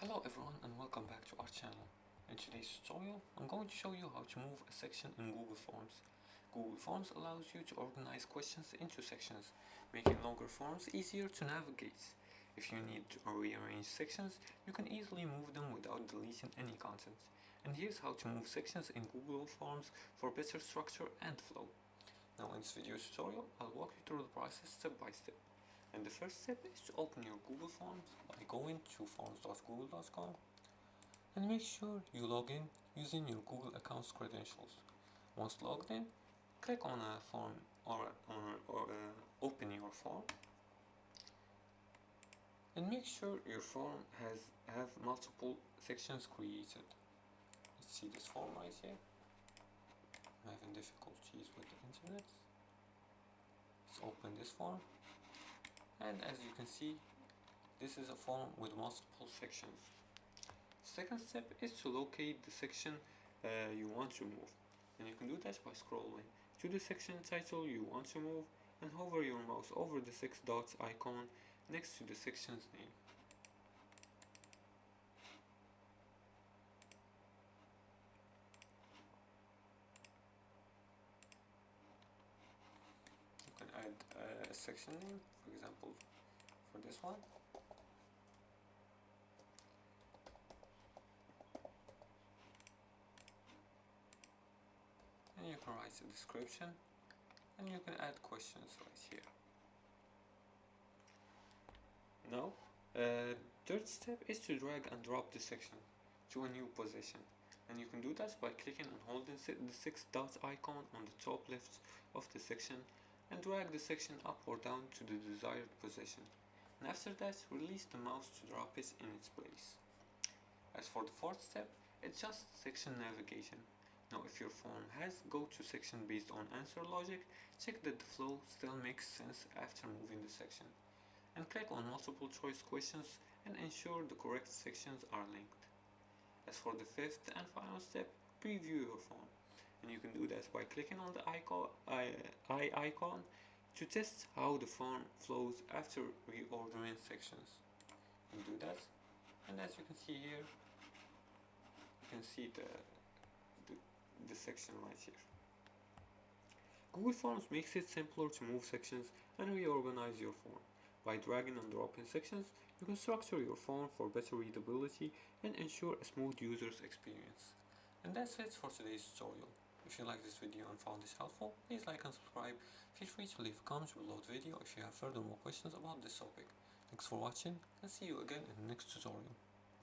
Hello everyone and welcome back to our channel. In today's tutorial, I'm going to show you how to move a section in Google Forms. Google Forms allows you to organize questions into sections, making longer forms easier to navigate. If you need to rearrange sections, you can easily move them without deleting any content. And here's how to move sections in Google Forms for better structure and flow. Now in this video tutorial, I'll walk you through the process step by step. And the first step is to open your Google Forms by going to forms.google.com and make sure you log in using your Google account's credentials. Once logged in, click on a form or open your form and make sure your form have multiple sections created. Let's see this form right here. I'm having difficulties with the internet. Let's open this form. And as you can see, this is a form with multiple sections. Second step is to locate the section you want to move, and you can do that by scrolling to the section title you want to move and hover your mouse over the 6 dots icon next to the section's name. You can add a section name, for example, for this one. And you can write a description, and you can add questions right here. Now, third step is to drag and drop the section to a new position, and you can do that by clicking and holding the 6 dot icon on the top left of the section and drag the section up or down to the desired position, and after that release the mouse to drop it in its place. As for the fourth step, it's just section navigation. Now if your form has go to section based on answer logic, check that the flow still makes sense after moving the section, and click on multiple choice questions and ensure the correct sections are linked. As for the fifth and final step, preview your form, and you can do that by clicking on the eye icon to test how the form flows after reordering sections. You can do that, and as you can see here, you can see the section right here. Google Forms makes it simpler to move sections and reorganize your form. By dragging and dropping sections, you can structure your form for better readability and ensure a smooth user's experience. And that's it for today's tutorial. If you like this video and found this helpful, please like and subscribe. Feel free to leave comments below the video if you have further more questions about this topic. Thanks for watching and see you again in the next tutorial.